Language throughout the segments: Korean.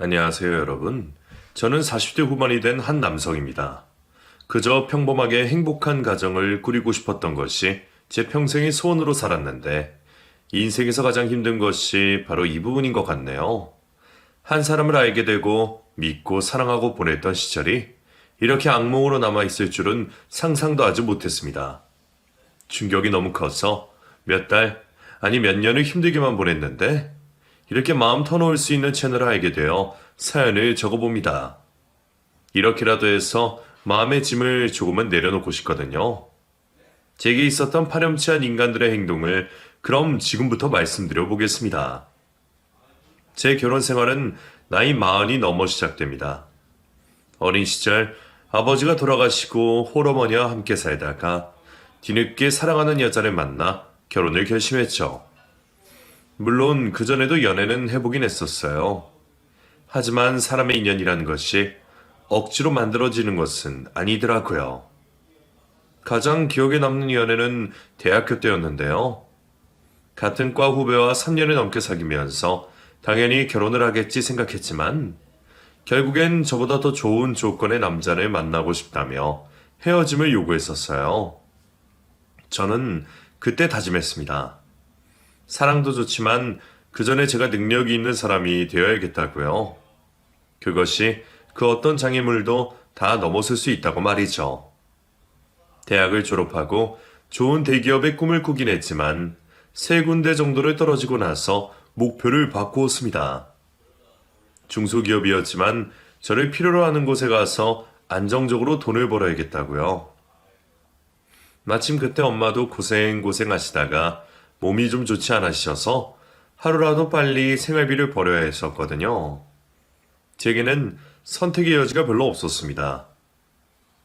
안녕하세요, 여러분. 저는 40대 후반이 된 한 남성입니다. 그저 평범하게 행복한 가정을 꾸리고 싶었던 것이 제 평생의 소원으로 살았는데, 인생에서 가장 힘든 것이 바로 이 부분인 것 같네요. 한 사람을 알게 되고 믿고 사랑하고 보냈던 시절이 이렇게 악몽으로 남아있을 줄은 상상도 하지 못했습니다. 충격이 너무 커서 몇 달, 아니 몇 년을 힘들게만 보냈는데, 이렇게 마음 터놓을 수 있는 채널을 알게 되어 사연을 적어봅니다. 이렇게라도 해서 마음의 짐을 조금은 내려놓고 싶거든요. 제게 있었던 파렴치한 인간들의 행동을 그럼 지금부터 말씀드려 보겠습니다. 제 결혼 생활은 나이 40이 넘어 시작됩니다. 어린 시절 아버지가 돌아가시고 홀어머니와 함께 살다가 뒤늦게 사랑하는 여자를 만나 결혼을 결심했죠. 물론 그전에도 연애는 해보긴 했었어요. 하지만 사람의 인연이라는 것이 억지로 만들어지는 것은 아니더라고요. 가장 기억에 남는 연애는 대학교 때였는데요. 같은 과 후배와 3년을 넘게 사귀면서 당연히 결혼을 하겠지 생각했지만 결국엔 저보다 더 좋은 조건의 남자를 만나고 싶다며 헤어짐을 요구했었어요. 저는 그때 다짐했습니다. 사랑도 좋지만 그 전에 제가 능력이 있는 사람이 되어야겠다고요. 그것이 그 어떤 장애물도 다 넘어설 수 있다고 말이죠. 대학을 졸업하고 좋은 대기업의 꿈을 꾸긴 했지만 세 군데 정도를 떨어지고 나서 목표를 바꾸었습니다. 중소기업이었지만 저를 필요로 하는 곳에 가서 안정적으로 돈을 벌어야겠다고요. 마침 그때 엄마도 고생하시다가 몸이 좀 좋지 않으셔서 하루라도 빨리 생활비를 벌여야 했었거든요. 제게는 선택의 여지가 별로 없었습니다.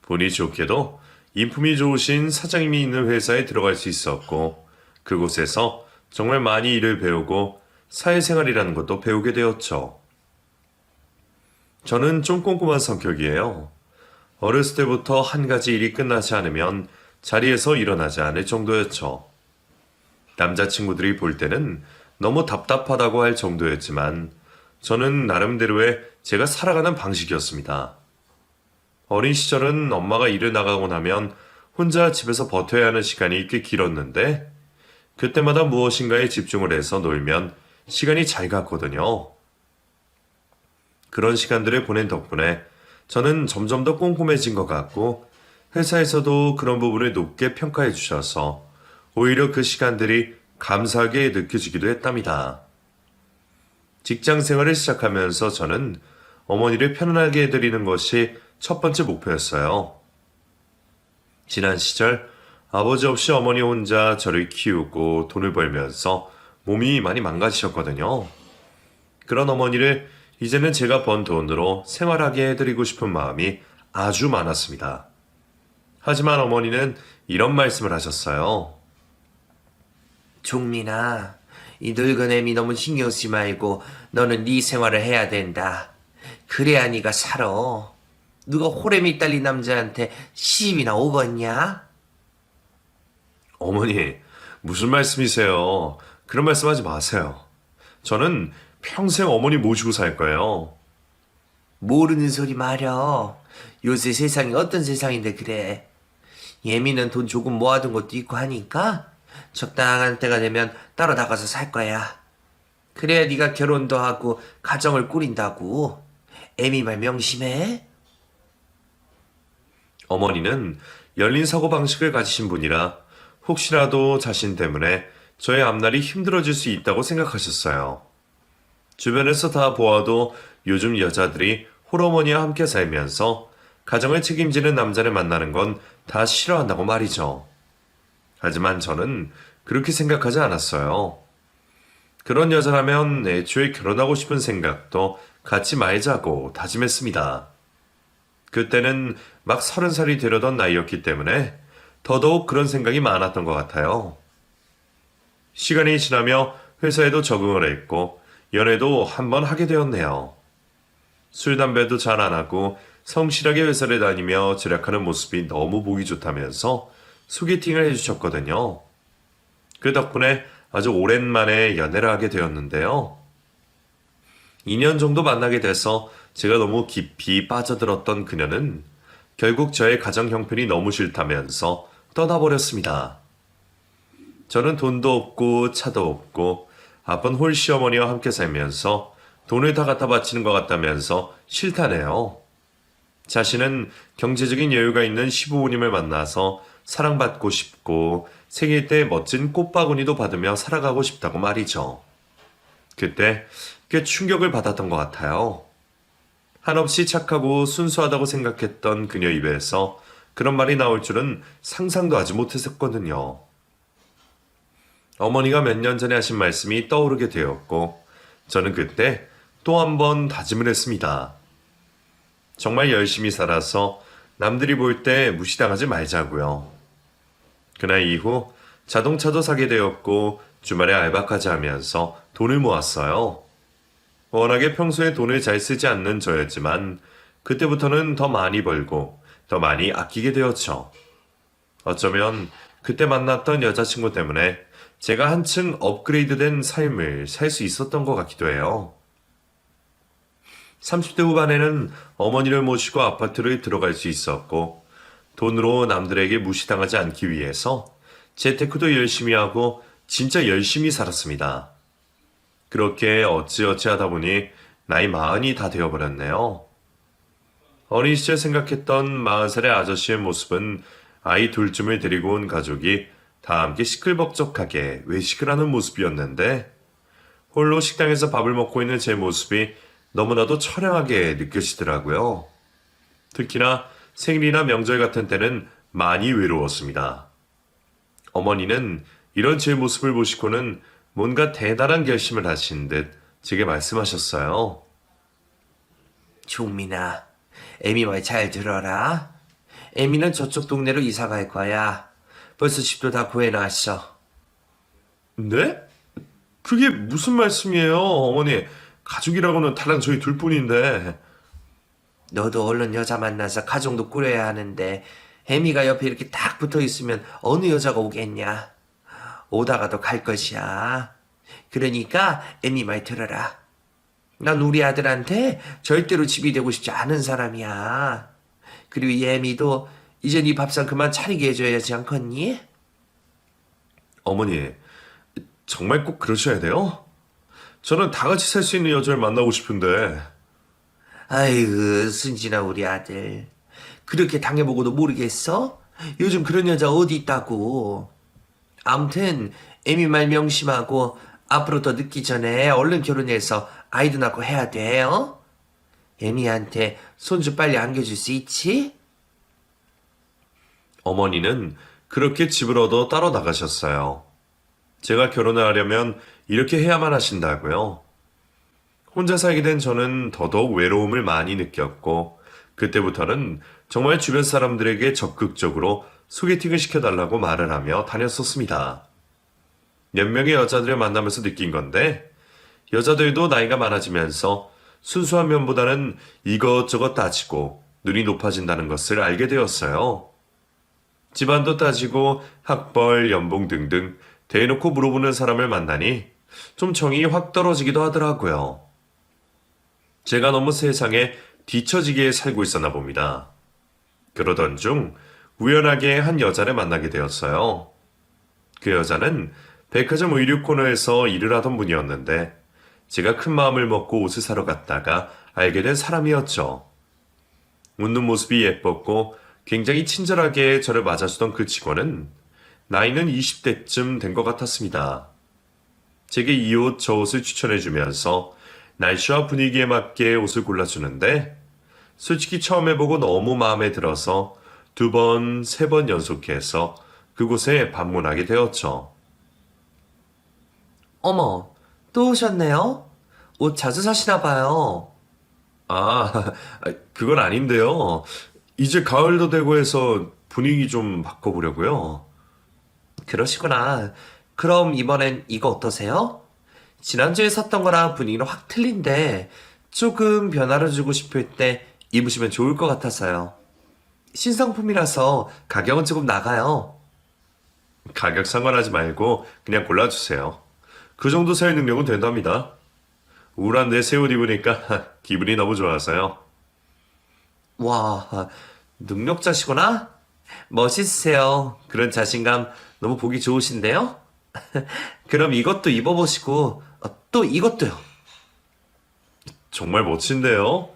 보니 좋게도 인품이 좋으신 사장님이 있는 회사에 들어갈 수 있었고 그곳에서 정말 많이 일을 배우고 사회생활이라는 것도 배우게 되었죠. 저는 좀 꼼꼼한 성격이에요. 어렸을 때부터 한 가지 일이 끝나지 않으면 자리에서 일어나지 않을 정도였죠. 남자친구들이 볼 때는 너무 답답하다고 할 정도였지만 저는 나름대로의 제가 살아가는 방식이었습니다. 어린 시절은 엄마가 일을 나가고 나면 혼자 집에서 버텨야 하는 시간이 꽤 길었는데 그때마다 무엇인가에 집중을 해서 놀면 시간이 잘 갔거든요. 그런 시간들을 보낸 덕분에 저는 점점 더 꼼꼼해진 것 같고 회사에서도 그런 부분을 높게 평가해 주셔서 오히려 그 시간들이 감사하게 느껴지기도 했답니다. 직장 생활을 시작하면서 저는 어머니를 편안하게 해드리는 것이 첫 번째 목표였어요. 지난 시절 아버지 없이 어머니 혼자 저를 키우고 돈을 벌면서 몸이 많이 망가지셨거든요. 그런 어머니를 이제는 제가 번 돈으로 생활하게 해드리고 싶은 마음이 아주 많았습니다. 하지만 어머니는 이런 말씀을 하셨어요. 종민아, 이 늙은 애미 너무 신경 쓰지 말고 너는 네 생활을 해야 된다. 그래야 네가 살아. 누가 호래미 딸린 남자한테 시집이나 오겠냐? 어머니, 무슨 말씀이세요? 그런 말씀하지 마세요. 저는 평생 어머니 모시고 살 거예요. 모르는 소리 말여. 요새 세상이 어떤 세상인데 그래. 예미는 돈 조금 모아둔 것도 있고 하니까 적당한 때가 되면 따로 나가서 살 거야. 그래야 네가 결혼도 하고 가정을 꾸린다고. 애미 말 명심해. 어머니는 열린 사고방식을 가지신 분이라 혹시라도 자신 때문에 저의 앞날이 힘들어질 수 있다고 생각하셨어요. 주변에서 다 보아도 요즘 여자들이 홀어머니와 함께 살면서 가정을 책임지는 남자를 만나는 건 다 싫어한다고 말이죠. 하지만 저는 그렇게 생각하지 않았어요. 그런 여자라면 애초에 결혼하고 싶은 생각도 갖지 말자고 다짐했습니다. 그때는 막 30살이 되려던 나이였기 때문에 더더욱 그런 생각이 많았던 것 같아요. 시간이 지나며 회사에도 적응을 했고 연애도 한 번 하게 되었네요. 술, 담배도 잘 안 하고 성실하게 회사를 다니며 절약하는 모습이 너무 보기 좋다면서 소개팅을 해주셨거든요. 그 덕분에 아주 오랜만에 연애를 하게 되었는데요. 2년 정도 만나게 돼서 제가 너무 깊이 빠져들었던 그녀는 결국 저의 가정 형편이 너무 싫다면서 떠나버렸습니다. 저는 돈도 없고 차도 없고 아픈 홀 시어머니와 함께 살면서 돈을 다 갖다 바치는 것 같다면서 싫다네요. 자신은 경제적인 여유가 있는 시부모님을 만나서 사랑받고 싶고 생일 때 멋진 꽃바구니도 받으며 살아가고 싶다고 말이죠. 그때 꽤 충격을 받았던 것 같아요. 한없이 착하고 순수하다고 생각했던 그녀 입에서 그런 말이 나올 줄은 상상도 하지 못했었거든요. 어머니가 몇 년 전에 하신 말씀이 떠오르게 되었고 저는 그때 또 한 번 다짐을 했습니다. 정말 열심히 살아서 남들이 볼 때 무시당하지 말자고요. 그날 이후 자동차도 사게 되었고 주말에 알바까지 하면서 돈을 모았어요. 워낙에 평소에 돈을 잘 쓰지 않는 저였지만 그때부터는 더 많이 벌고 더 많이 아끼게 되었죠. 어쩌면 그때 만났던 여자친구 때문에 제가 한층 업그레이드된 삶을 살 수 있었던 것 같기도 해요. 30대 후반에는 어머니를 모시고 아파트를 들어갈 수 있었고 돈으로 남들에게 무시당하지 않기 위해서 재테크도 열심히 하고 진짜 열심히 살았습니다. 그렇게 어찌어찌 하다 보니 나이 40이 다 되어버렸네요. 어린 시절 생각했던 40살의 아저씨의 모습은 아이 둘쯤을 데리고 온 가족이 다 함께 시끌벅적하게 외식을 하는 모습이었는데 홀로 식당에서 밥을 먹고 있는 제 모습이 너무나도 처량하게 느껴지더라고요. 특히나 생일이나 명절 같은 때는 많이 외로웠습니다. 어머니는 이런 제 모습을 보시고는 뭔가 대단한 결심을 하신 듯 제게 말씀하셨어요. 종민아, 애미 말 잘 들어라. 애미는 저쪽 동네로 이사 갈 거야. 벌써 집도 다 구해놨어. 네? 그게 무슨 말씀이에요, 어머니? 가족이라고는 다른 저희 둘뿐인데. 너도 얼른 여자 만나서 가정도 꾸려야 하는데 애미가 옆에 이렇게 딱 붙어 있으면 어느 여자가 오겠냐. 오다가도 갈 것이야. 그러니까 애미 말 들어라. 난 우리 아들한테 절대로 집이 되고 싶지 않은 사람이야. 그리고 이 애미도 이제 네 밥상 그만 차리게 해줘야 하지 않겠니? 어머니, 정말 꼭 그러셔야 돼요? 저는 다 같이 살 수 있는 여자를 만나고 싶은데. 아이고 순진아 우리 아들. 그렇게 당해보고도 모르겠어? 요즘 그런 여자 어디 있다고. 암튼 애미 말 명심하고 앞으로 더 늦기 전에 얼른 결혼해서 아이도 낳고 해야 돼. 어? 애미한테 손주 빨리 안겨줄 수 있지? 어머니는 그렇게 집을 얻어 따로 나가셨어요. 제가 결혼을 하려면 이렇게 해야만 하신다고요. 혼자 살게 된 저는 더더욱 외로움을 많이 느꼈고 그때부터는 정말 주변 사람들에게 적극적으로 소개팅을 시켜달라고 말을 하며 다녔었습니다. 몇 명의 여자들을 만나면서 느낀 건데 여자들도 나이가 많아지면서 순수한 면보다는 이것저것 따지고 눈이 높아진다는 것을 알게 되었어요. 집안도 따지고 학벌, 연봉 등등 대놓고 물어보는 사람을 만나니 좀 정이 확 떨어지기도 하더라고요. 제가 너무 세상에 뒤처지게 살고 있었나 봅니다. 그러던 중 우연하게 한 여자를 만나게 되었어요. 그 여자는 백화점 의류 코너에서 일을 하던 분이었는데 제가 큰 마음을 먹고 옷을 사러 갔다가 알게 된 사람이었죠. 웃는 모습이 예뻤고 굉장히 친절하게 저를 맞아주던 그 직원은 나이는 20대쯤 된 것 같았습니다. 제게 이 옷, 저 옷을 추천해주면서 날씨와 분위기에 맞게 옷을 골라주는데 솔직히 처음 해보고 너무 마음에 들어서 2번, 3번 연속해서 그곳에 방문하게 되었죠. 어머, 또 오셨네요? 옷 자주 사시나 봐요. 아, 그건 아닌데요. 이제 가을도 되고 해서 분위기 좀 바꿔보려고요. 그러시구나. 그럼 이번엔 이거 어떠세요? 지난주에 샀던 거랑 분위기는 확 틀린데 조금 변화를 주고 싶을 때 입으시면 좋을 것 같아서요. 신상품이라서 가격은 조금 나가요. 가격 상관하지 말고 그냥 골라주세요. 그 정도 살 능력은 된답니다. 우울한 내 새 옷 입으니까 기분이 너무 좋아서요. 와, 능력자시구나? 멋있으세요. 그런 자신감 너무 보기 좋으신데요? 그럼 이것도 입어보시고, 또 이것도요. 정말 멋진데요?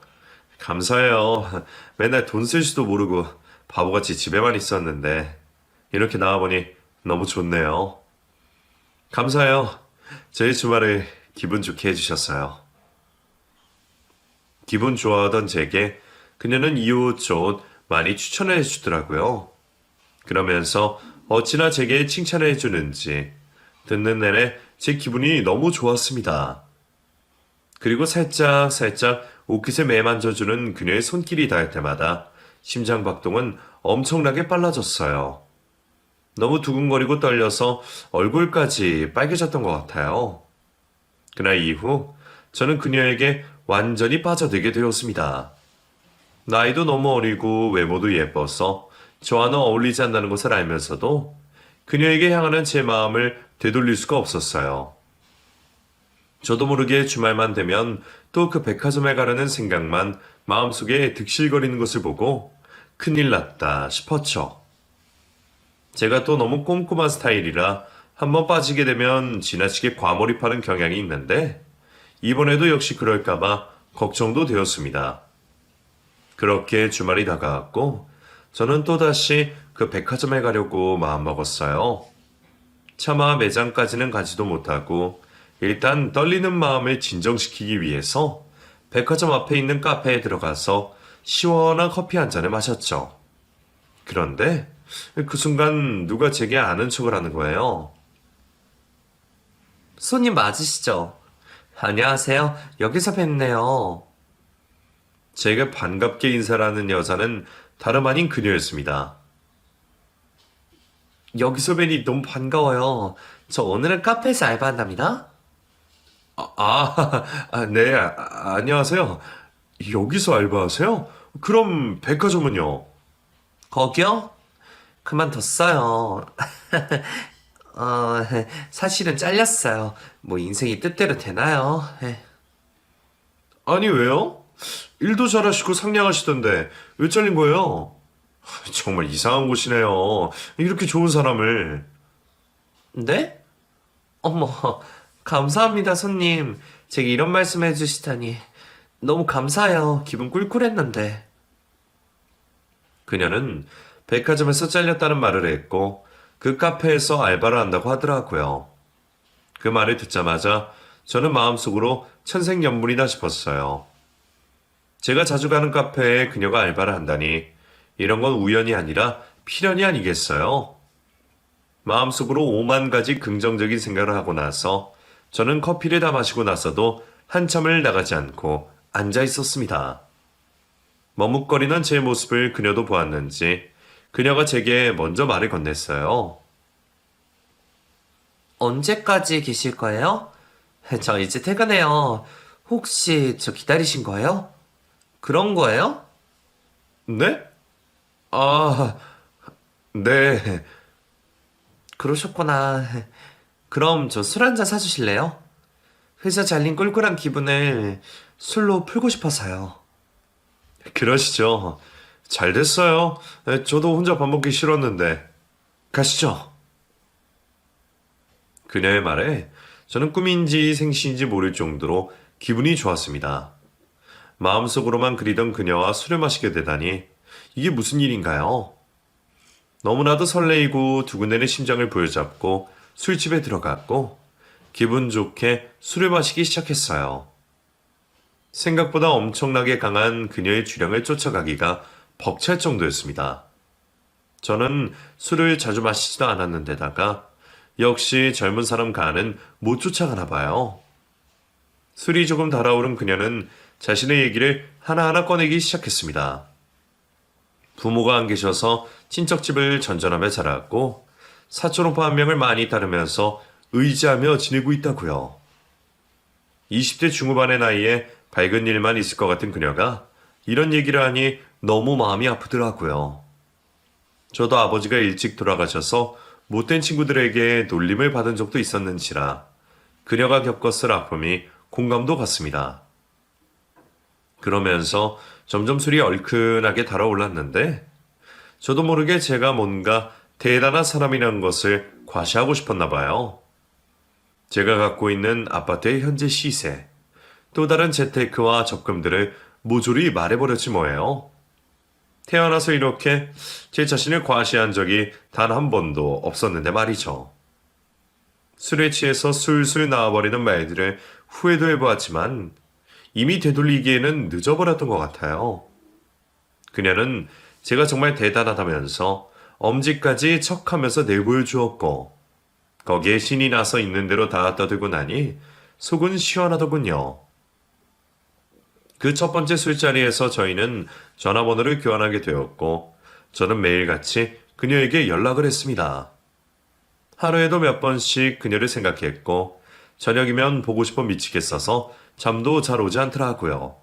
감사해요. 맨날 돈 쓸지도 모르고 바보같이 집에만 있었는데 이렇게 나와보니 너무 좋네요. 감사해요. 저희 주말을 기분 좋게 해주셨어요. 기분 좋아하던 제게 그녀는 이 옷 저 옷 많이 추천을 해주더라고요. 그러면서 어찌나 제게 칭찬을 해주는지 듣는 내내 제 기분이 너무 좋았습니다. 그리고 살짝 옷깃에 매만져주는 그녀의 손길이 닿을 때마다 심장박동은 엄청나게 빨라졌어요. 너무 두근거리고 떨려서 얼굴까지 빨개졌던 것 같아요. 그날 이후 저는 그녀에게 완전히 빠져들게 되었습니다. 나이도 너무 어리고 외모도 예뻐서 저와는 어울리지 않는다는 것을 알면서도 그녀에게 향하는 제 마음을 되돌릴 수가 없었어요. 저도 모르게 주말만 되면 또 그 백화점에 가려는 생각만 마음속에 득실거리는 것을 보고 큰일 났다 싶었죠. 제가 또 너무 꼼꼼한 스타일이라 한번 빠지게 되면 지나치게 과몰입하는 경향이 있는데 이번에도 역시 그럴까봐 걱정도 되었습니다. 그렇게 주말이 다가왔고 저는 또다시 그 백화점에 가려고 마음먹었어요. 차마 매장까지는 가지도 못하고 일단 떨리는 마음을 진정시키기 위해서 백화점 앞에 있는 카페에 들어가서 시원한 커피 한 잔을 마셨죠. 그런데 그 순간 누가 제게 아는 척을 하는 거예요. 손님 맞으시죠? 안녕하세요. 여기서 뵀네요. 제가 반갑게 인사를 하는 여자는 다름 아닌 그녀였습니다. 여기서 뵈니 너무 반가워요. 저 오늘은 카페에서 알바한답니다. 네, 안녕하세요. 여기서 알바하세요? 그럼 백화점은요? 거기요? 그만뒀어요. 사실은 잘렸어요. 뭐 인생이 뜻대로 되나요? 아니, 왜요? 일도 잘하시고 상냥하시던데 왜 잘린 거예요? 정말 이상한 곳이네요. 이렇게 좋은 사람을. 네? 어머, 감사합니다, 손님. 제게 이런 말씀 해주시다니. 너무 감사해요. 기분 꿀꿀했는데. 그녀는 백화점에서 잘렸다는 말을 했고 그 카페에서 알바를 한다고 하더라고요. 그 말을 듣자마자 저는 마음속으로 천생연분이다 싶었어요. 제가 자주 가는 카페에 그녀가 알바를 한다니 이런 건 우연이 아니라 필연이 아니겠어요? 마음속으로 오만 가지 긍정적인 생각을 하고 나서 저는 커피를 다 마시고 나서도 한참을 나가지 않고 앉아 있었습니다. 머뭇거리는 제 모습을 그녀도 보았는지 그녀가 제게 먼저 말을 건넸어요. 언제까지 계실 거예요? 저 이제 퇴근해요. 혹시 저 기다리신 거예요? 그런 거예요? 네? 아, 네. 그러셨구나. 그럼 저 술 한잔 사주실래요? 회사 잘린 꿀꿀한 기분을 술로 풀고 싶어서요. 그러시죠. 잘 됐어요. 저도 혼자 밥 먹기 싫었는데. 가시죠. 그녀의 말에 저는 꿈인지 생시인지 모를 정도로 기분이 좋았습니다. 마음속으로만 그리던 그녀와 술을 마시게 되다니 이게 무슨 일인가요? 너무나도 설레이고 두근대는 심장을 부여잡고 술집에 들어갔고 기분 좋게 술을 마시기 시작했어요. 생각보다 엄청나게 강한 그녀의 주량을 쫓아가기가 벅찰 정도였습니다. 저는 술을 자주 마시지도 않았는데다가 역시 젊은 사람 간은 못 쫓아가나 봐요. 술이 조금 달아오른 그녀는 자신의 얘기를 하나하나 꺼내기 시작했습니다. 부모가 안 계셔서 친척집을 전전하며 자랐고 사촌오빠 한 명을 많이 따르면서 의지하며 지내고 있다고요. 20대 중후반의 나이에 밝은 일만 있을 것 같은 그녀가 이런 얘기를 하니 너무 마음이 아프더라고요. 저도 아버지가 일찍 돌아가셔서 못된 친구들에게 놀림을 받은 적도 있었는지라 그녀가 겪었을 아픔이 공감도 갔습니다. 그러면서 점점 술이 얼큰하게 달아올랐는데 저도 모르게 제가 뭔가 대단한 사람이라는 것을 과시하고 싶었나 봐요. 제가 갖고 있는 아파트의 현재 시세, 또 다른 재테크와 적금들을 모조리 말해버렸지 뭐예요. 태어나서 이렇게 제 자신을 과시한 적이 단 한 번도 없었는데 말이죠. 술에 취해서 술술 나와버리는 말들을 후회도 해보았지만 이미 되돌리기에는 늦어버렸던 것 같아요. 그녀는 제가 정말 대단하다면서 엄지까지 척하면서 내보여 주었고 거기에 신이 나서 있는 대로 다 떠들고 나니 속은 시원하더군요. 그 첫 번째 술자리에서 저희는 전화번호를 교환하게 되었고 저는 매일같이 그녀에게 연락을 했습니다. 하루에도 몇 번씩 그녀를 생각했고 저녁이면 보고 싶어 미치겠어서 잠도 잘 오지 않더라고요.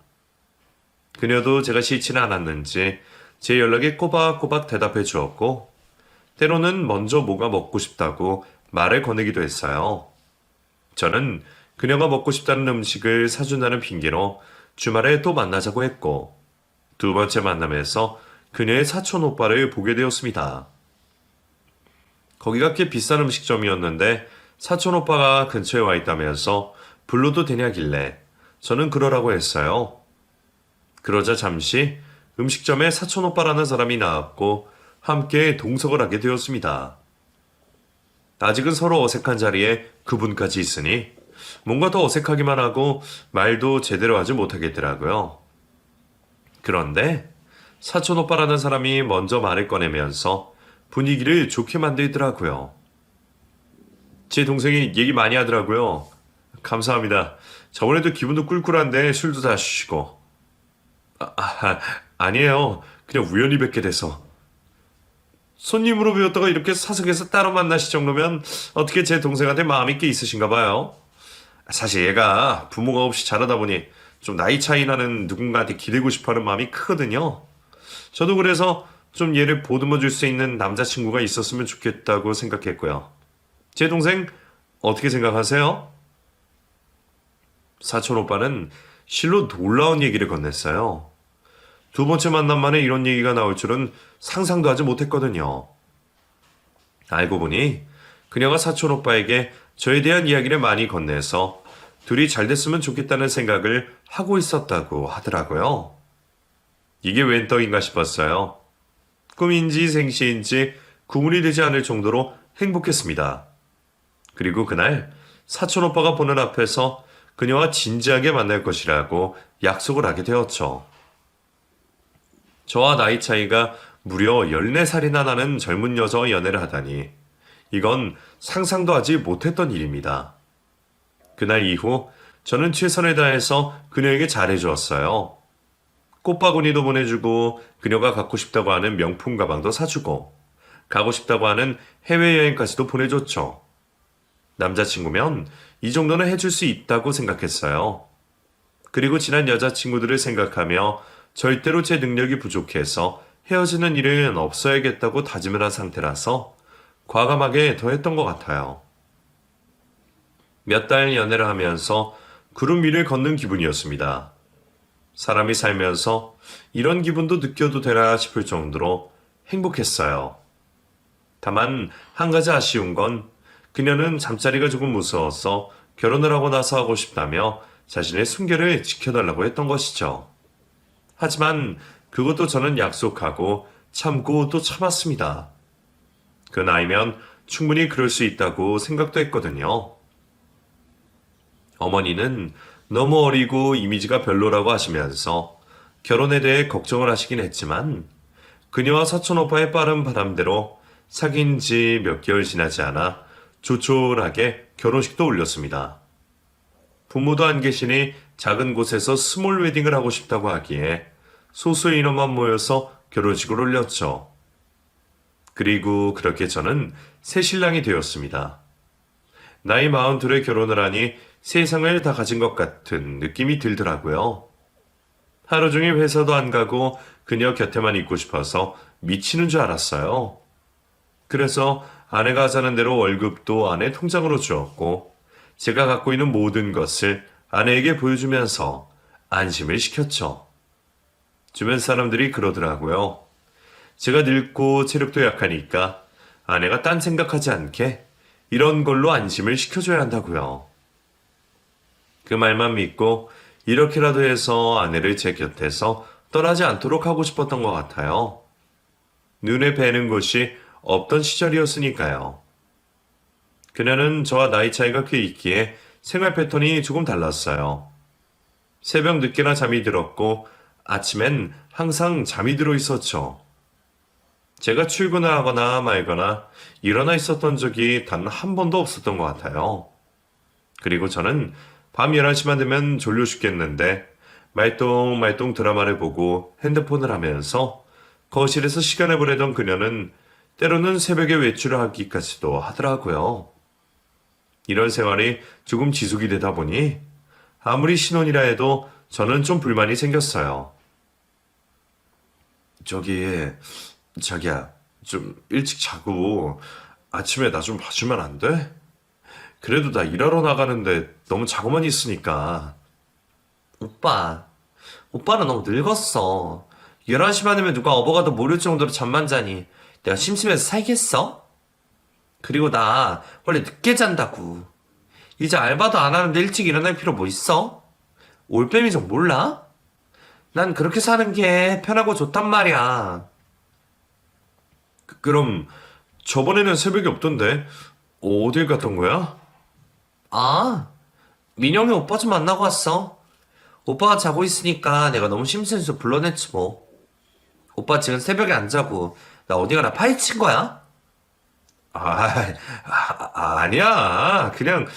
그녀도 제가 싫지는 않았는지 제 연락에 꼬박꼬박 대답해 주었고 때로는 먼저 뭐가 먹고 싶다고 말을 거내기도 했어요. 저는 그녀가 먹고 싶다는 음식을 사준다는 핑계로 주말에 또 만나자고 했고 두 번째 만남에서 그녀의 사촌 오빠를 보게 되었습니다. 거기가 꽤 비싼 음식점이었는데 사촌 오빠가 근처에 와 있다면서 불러도 되냐길래 저는 그러라고 했어요. 그러자 잠시 음식점에 사촌 오빠라는 사람이 나왔고 함께 동석을 하게 되었습니다. 아직은 서로 어색한 자리에 그분까지 있으니 뭔가 더 어색하기만 하고 말도 제대로 하지 못하겠더라고요. 그런데 사촌 오빠라는 사람이 먼저 말을 꺼내면서 분위기를 좋게 만들더라고요. 제 동생이 얘기 많이 하더라고요. 감사합니다. 저번에도 기분도 꿀꿀한데 술도 다 주시고. 아니에요. 그냥 우연히 뵙게 돼서. 손님으로 배웠다가 이렇게 사석에서 따로 만나실 정도면 어떻게 제 동생한테 마음이 꽤 있으신가 봐요. 사실 얘가 부모가 없이 자라다 보니 좀 나이 차이 나는 누군가한테 기대고 싶어하는 마음이 크거든요. 저도 그래서 좀 얘를 보듬어 줄 수 있는 남자친구가 있었으면 좋겠다고 생각했고요. 제 동생 어떻게 생각하세요? 사촌 오빠는 실로 놀라운 얘기를 건넸어요. 두 번째 만남 만에 이런 얘기가 나올 줄은 상상도 하지 못했거든요. 알고 보니 그녀가 사촌 오빠에게 저에 대한 이야기를 많이 건네서 둘이 잘 됐으면 좋겠다는 생각을 하고 있었다고 하더라고요. 이게 웬 떡인가 싶었어요. 꿈인지 생시인지 구분이 되지 않을 정도로 행복했습니다. 그리고 그날 사촌 오빠가 보는 앞에서 그녀와 진지하게 만날 것이라고 약속을 하게 되었죠. 저와 나이 차이가 무려 14살이나 나는 젊은 여자와 연애를 하다니 이건 상상도 하지 못했던 일입니다. 그날 이후 저는 최선을 다해서 그녀에게 잘해주었어요. 꽃바구니도 보내주고 그녀가 갖고 싶다고 하는 명품 가방도 사주고 가고 싶다고 하는 해외여행까지도 보내줬죠. 남자친구면 이 정도는 해줄 수 있다고 생각했어요. 그리고 지난 여자친구들을 생각하며 절대로 제 능력이 부족해서 헤어지는 일은 없어야겠다고 다짐을 한 상태라서 과감하게 더했던 것 같아요. 몇 달 연애를 하면서 구름 위를 걷는 기분이었습니다. 사람이 살면서 이런 기분도 느껴도 되나 싶을 정도로 행복했어요. 다만 한 가지 아쉬운 건 그녀는 잠자리가 조금 무서워서 결혼을 하고 나서 하고 싶다며 자신의 순결을 지켜달라고 했던 것이죠. 하지만 그것도 저는 약속하고 참고 또 참았습니다. 그 나이면 충분히 그럴 수 있다고 생각도 했거든요. 어머니는 너무 어리고 이미지가 별로라고 하시면서 결혼에 대해 걱정을 하시긴 했지만 그녀와 사촌 오빠의 빠른 바람대로 사귄 지 몇 개월 지나지 않아 조촐하게 결혼식도 올렸습니다. 부모도 안 계시니 작은 곳에서 스몰 웨딩을 하고 싶다고 하기에 소수의 인원만 모여서 결혼식을 올렸죠. 그리고 그렇게 저는 새 신랑이 되었습니다. 나이 42에 결혼을 하니 세상을 다 가진 것 같은 느낌이 들더라고요. 하루 종일 회사도 안 가고 그녀 곁에만 있고 싶어서 미치는 줄 알았어요. 그래서 아내가 하자는 대로 월급도 아내 통장으로 주었고 제가 갖고 있는 모든 것을 아내에게 보여주면서 안심을 시켰죠. 주변 사람들이 그러더라고요. 제가 늙고 체력도 약하니까 아내가 딴 생각하지 않게 이런 걸로 안심을 시켜줘야 한다고요. 그 말만 믿고 이렇게라도 해서 아내를 제 곁에서 떠나지 않도록 하고 싶었던 것 같아요. 눈에 뵈는 곳이 없던 시절이었으니까요. 그녀는 저와 나이 차이가 꽤 있기에 생활 패턴이 조금 달랐어요. 새벽 늦게나 잠이 들었고 아침엔 항상 잠이 들어 있었죠. 제가 출근을 하거나 말거나 일어나 있었던 적이 단 한 번도 없었던 것 같아요. 그리고 저는 밤 11시만 되면 졸려 죽겠는데 말똥말똥 드라마를 보고 핸드폰을 하면서 거실에서 시간을 보내던 그녀는 때로는 새벽에 외출을 하기까지도 하더라고요. 이런 생활이 조금 지속이 되다 보니 아무리 신혼이라 해도 저는 좀 불만이 생겼어요. 자기야, 좀 일찍 자고 아침에 나 좀 봐주면 안 돼? 그래도 나 일하러 나가는데 너무 자고만 있으니까. 오빠는 너무 늙었어. 11시만 되면 누가 업어가도 모를 정도로 잠만 자니 내가 심심해서 살겠어? 그리고 나 원래 늦게 잔다고. 이제 알바도 안 하는데 일찍 일어날 필요 뭐 있어? 올빼미 좀 몰라? 난 그렇게 사는 게 편하고 좋단 말이야. 그럼 저번에는 새벽에 없던데 어딜 갔던 거야? 아, 민영이 오빠 좀 만나고 왔어. 오빠가 자고 있으니까 내가 너무 심심해서 불러냈지 뭐. 오빠 지금 새벽에 안 자고 나 어디 가나 파헤친 거야? 아니야. 그냥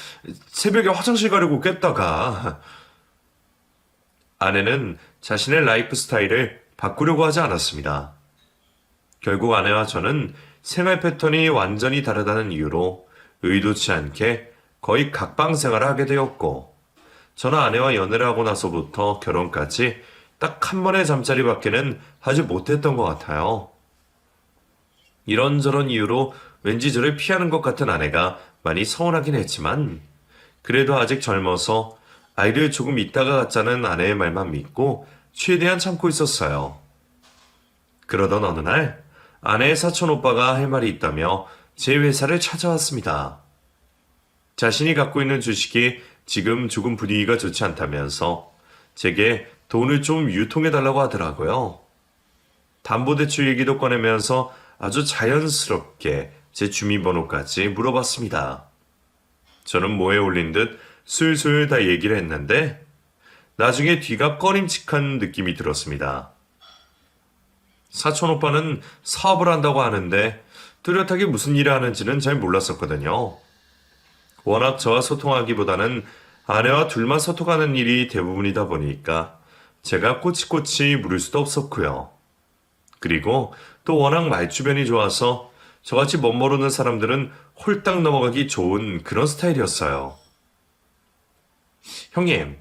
새벽에 화장실 가려고 깼다가. 아내는 자신의 라이프 스타일을 바꾸려고 하지 않았습니다. 결국 아내와 저는 생활 패턴이 완전히 다르다는 이유로 의도치 않게 거의 각방 생활을 하게 되었고, 저는 아내와 연애를 하고 나서부터 결혼까지 딱 한 번의 잠자리밖에는 하지 못했던 것 같아요. 이런저런 이유로 왠지 저를 피하는 것 같은 아내가 많이 서운하긴 했지만, 그래도 아직 젊어서 아이를 조금 있다가 갖자는 아내의 말만 믿고 최대한 참고 있었어요. 그러던 어느 날 아내의 사촌 오빠가 할 말이 있다며 제 회사를 찾아왔습니다. 자신이 갖고 있는 주식이 지금 조금 분위기가 좋지 않다면서 제게 돈을 좀 유통해달라고 하더라고요. 담보대출 얘기도 꺼내면서 아주 자연스럽게 제 주민번호까지 물어봤습니다. 저는 뭐에 올린 듯 술술 다 얘기를 했는데 나중에 뒤가 꺼림칙한 느낌이 들었습니다. 사촌 오빠는 사업을 한다고 하는데 뚜렷하게 무슨 일을 하는지는 잘 몰랐었거든요. 워낙 저와 소통하기보다는 아내와 둘만 소통하는 일이 대부분이다 보니까 제가 꼬치꼬치 물을 수도 없었고요. 그리고 또 워낙 말주변이 좋아서 저같이 멋모르는 사람들은 홀딱 넘어가기 좋은 그런 스타일이었어요. 형님,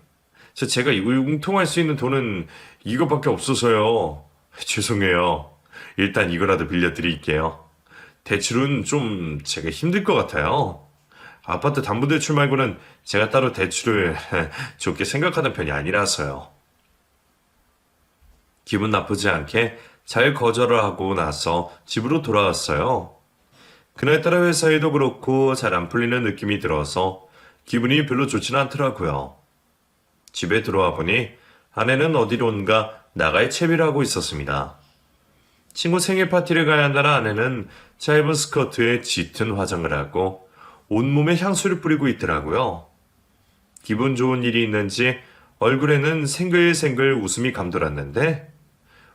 제가 융통할 수 있는 돈은 이거밖에 없어서요. 죄송해요. 일단 이거라도 빌려드릴게요. 대출은 좀 제가 힘들 것 같아요. 아파트 담보대출 말고는 제가 따로 대출을 좋게 생각하는 편이 아니라서요. 기분 나쁘지 않게 잘 거절을 하고 나서 집으로 돌아왔어요. 그날따라 회사에도 그렇고 잘 안 풀리는 느낌이 들어서 기분이 별로 좋지는 않더라고요. 집에 들어와 보니 아내는 어디론가 나갈 채비를 하고 있었습니다. 친구 생일 파티를 가야 한다는 아내는 짧은 스커트에 짙은 화장을 하고 온몸에 향수를 뿌리고 있더라고요. 기분 좋은 일이 있는지 얼굴에는 생글생글 웃음이 감돌았는데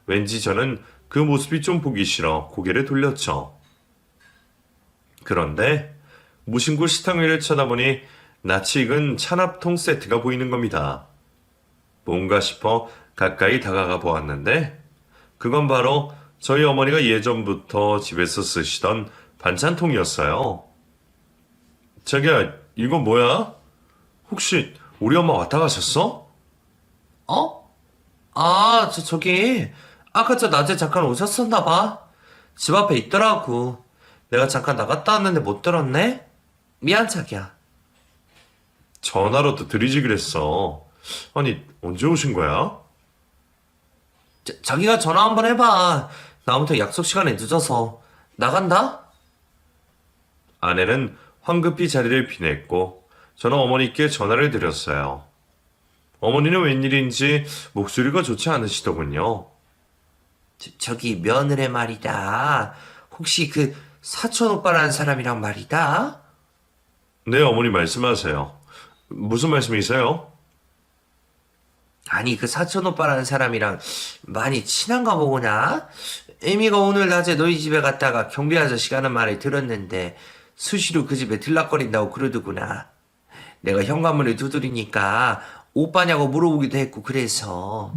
왠지 저는 그 모습이 좀 보기 싫어 고개를 돌렸죠. 그런데 무심코 식탁 위를 쳐다보니 낯이 익은 찬압통 세트가 보이는 겁니다. 뭔가 싶어 가까이 다가가 보았는데 그건 바로 저희 어머니가 예전부터 집에서 쓰시던 반찬통이었어요. 자기야, 이건 뭐야? 혹시 우리 엄마 왔다 가셨어? 어? 저기 아까 저 낮에 잠깐 오셨었나 봐. 집 앞에 있더라고. 내가 잠깐 나갔다 왔는데 못 들었네? 미안 자기야. 전화로도 드리지 그랬어. 아니, 언제 오신 거야? 자기가 전화 한번 해봐. 나 아무튼 약속 시간에 늦어서. 나간다? 아내는 황급히 자리를 비냈고 저는 어머니께 전화를 드렸어요. 어머니는 웬일인지 목소리가 좋지 않으시더군요. 저기 며느리 말이다. 혹시 그 사촌 오빠라는 사람이랑 말이다? 네, 어머니 말씀하세요. 무슨 말씀이세요? 아니 그 사촌 오빠라는 사람이랑 많이 친한가 보구나. 에미가 오늘 낮에 너희 집에 갔다가 경비 아저씨가 하는 말을 들었는데 수시로 그 집에 들락거린다고 그러더구나. 내가 현관문을 두드리니까 오빠냐고 물어보기도 했고 그래서.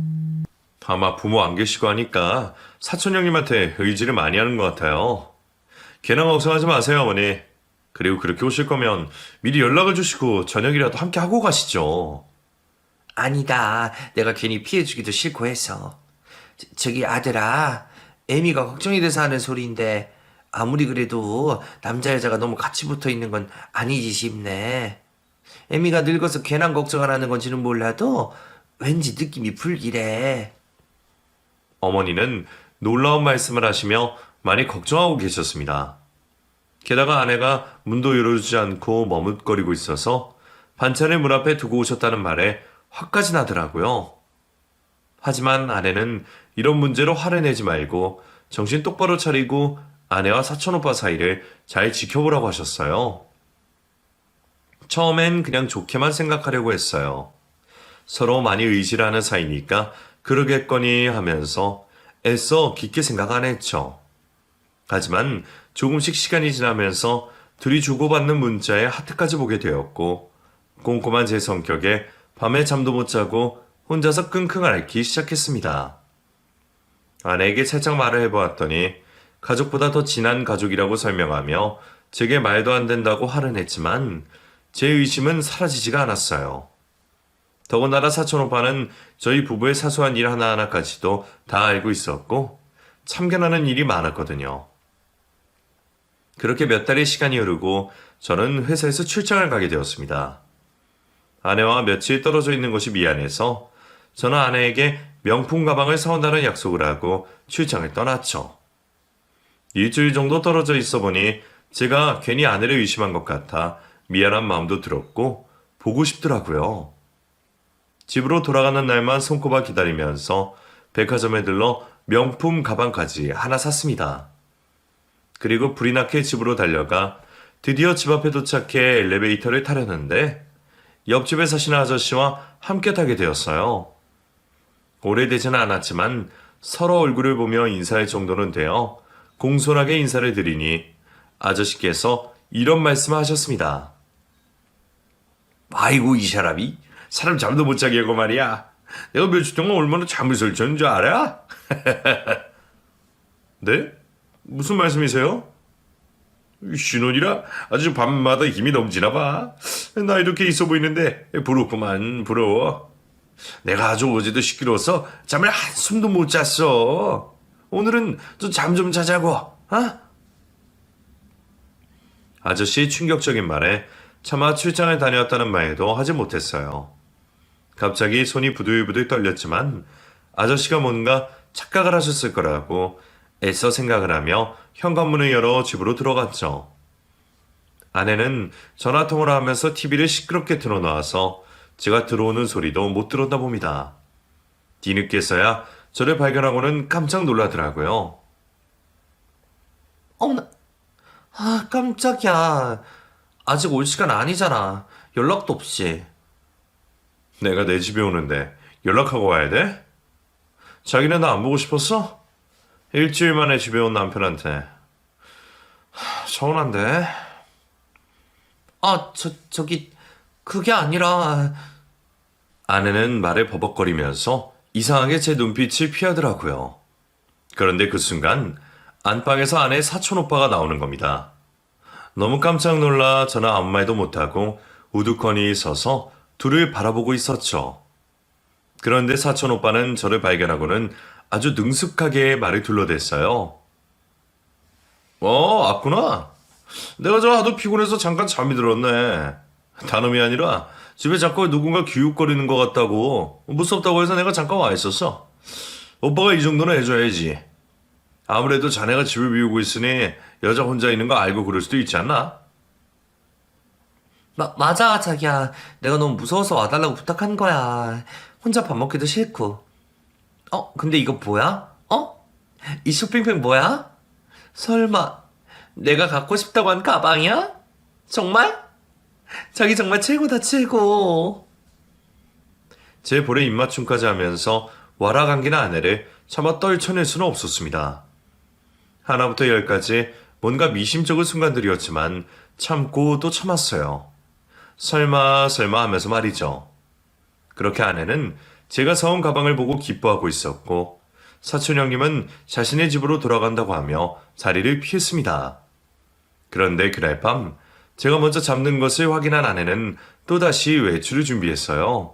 아마 부모 안 계시고 하니까 사촌 형님한테 의지를 많이 하는 것 같아요. 괜한 걱정하지 마세요, 어머니. 그리고 그렇게 오실 거면 미리 연락을 주시고 저녁이라도 함께 하고 가시죠. 아니다. 내가 괜히 피해주기도 싫고 해서. 저기 아들아, 에미가 걱정이 돼서 하는 소리인데 아무리 그래도 남자 여자가 너무 같이 붙어 있는 건 아니지 싶네. 에미가 늙어서 괜한 걱정을 하는 건지는 몰라도 왠지 느낌이 불길해. 어머니는 놀라운 말씀을 하시며 많이 걱정하고 계셨습니다. 게다가 아내가 문도 열어주지 않고 머뭇거리고 있어서 반찬을 문 앞에 두고 오셨다는 말에 화까지 나더라고요. 하지만 아내는 이런 문제로 화를 내지 말고 정신 똑바로 차리고 아내와 사촌오빠 사이를 잘 지켜보라고 하셨어요. 처음엔 그냥 좋게만 생각하려고 했어요. 서로 많이 의지를 하는 사이니까 그러겠거니 하면서 애써 깊게 생각 안 했죠. 하지만 조금씩 시간이 지나면서 둘이 주고받는 문자에 하트까지 보게 되었고 꼼꼼한 제 성격에 밤에 잠도 못 자고 혼자서 끙끙 앓기 시작했습니다. 아내에게 살짝 말을 해보았더니 가족보다 더 진한 가족이라고 설명하며 제게 말도 안 된다고 화를 냈지만 제 의심은 사라지지가 않았어요. 더군다나 사촌오빠는 저희 부부의 사소한 일 하나하나까지도 다 알고 있었고 참견하는 일이 많았거든요. 그렇게 몇 달의 시간이 흐르고 저는 회사에서 출장을 가게 되었습니다. 아내와 며칠 떨어져 있는 것이 미안해서 저는 아내에게 명품 가방을 사온다는 약속을 하고 출장을 떠났죠. 일주일 정도 떨어져 있어 보니 제가 괜히 아내를 의심한 것 같아 미안한 마음도 들었고 보고 싶더라고요. 집으로 돌아가는 날만 손꼽아 기다리면서 백화점에 들러 명품 가방까지 하나 샀습니다. 그리고 불이 나게 집으로 달려가 드디어 집 앞에 도착해 엘리베이터를 타려는데 옆집에 사시는 아저씨와 함께 타게 되었어요. 오래되지는 않았지만 서로 얼굴을 보며 인사할 정도는 되어 공손하게 인사를 드리니 아저씨께서 이런 말씀을 하셨습니다. 아이고 이 사람이 사람 잠도 못 자게 하고 말이야. 내가 며칠 동안 얼마나 잠을 설쳤는 줄 알아? 네? 무슨 말씀이세요? 신혼이라 아주 밤마다 힘이 넘치나 봐. 나 이렇게 있어 보이는데 부럽구만 부러워. 내가 아주 어제도 시끄러워서 잠을 한숨도 못 잤어. 오늘은 또 잠 좀 자자고. 어? 아저씨의 충격적인 말에 차마 출장을 다녀왔다는 말도 하지 못했어요. 갑자기 손이 부들부들 떨렸지만 아저씨가 뭔가 착각을 하셨을 거라고 애써 생각을 하며 현관문을 열어 집으로 들어갔죠. 아내는 전화통화를 하면서 TV를 시끄럽게 틀어놓아서 제가 들어오는 소리도 못 들었나 봅니다. 뒤늦게서야 저를 발견하고는 깜짝 놀라더라고요. 어머나, 아 깜짝이야. 아직 올 시간 아니잖아. 연락도 없이. 내가 내 집에 오는데 연락하고 와야 돼? 자기는 나 안 보고 싶었어? 일주일 만에 집에 온 남편한테. 서운한데? 저기 그게 아니라. 아내는 말을 버벅거리면서 이상하게 제 눈빛을 피하더라고요. 그런데 그 순간 안방에서 아내의 사촌오빠가 나오는 겁니다. 너무 깜짝 놀라 저는 아무 말도 못하고 우두커니 서서 둘을 바라보고 있었죠. 그런데 사촌오빠는 저를 발견하고는 아주 능숙하게 말을 둘러댔어요. 왔구나. 내가 저 하도 피곤해서 잠깐 잠이 들었네. 다름이 아니라 집에 자꾸 누군가 기웃거리는 것 같다고 무섭다고 해서 내가 잠깐 와 있었어. 오빠가 이 정도는 해줘야지. 아무래도 자네가 집을 비우고 있으니 여자 혼자 있는 거 알고 그럴 수도 있지 않나? 맞아, 자기야. 내가 너무 무서워서 와달라고 부탁한 거야. 혼자 밥 먹기도 싫고. 근데 이거 뭐야? 이 쇼핑백 뭐야? 설마, 내가 갖고 싶다고 한 가방이야? 정말? 자기 정말 최고다, 최고. 제 볼에 입맞춤까지 하면서 와라 감기는 아내를 차마 떨쳐낼 수는 없었습니다. 하나부터 열까지 뭔가 미심쩍은 순간들이었지만 참고 또 참았어요. 설마 하면서 말이죠. 그렇게 아내는 제가 사온 가방을 보고 기뻐하고 있었고 사촌 형님은 자신의 집으로 돌아간다고 하며 자리를 피했습니다. 그런데 그날 밤 제가 먼저 잠든 것을 확인한 아내는 또다시 외출을 준비했어요.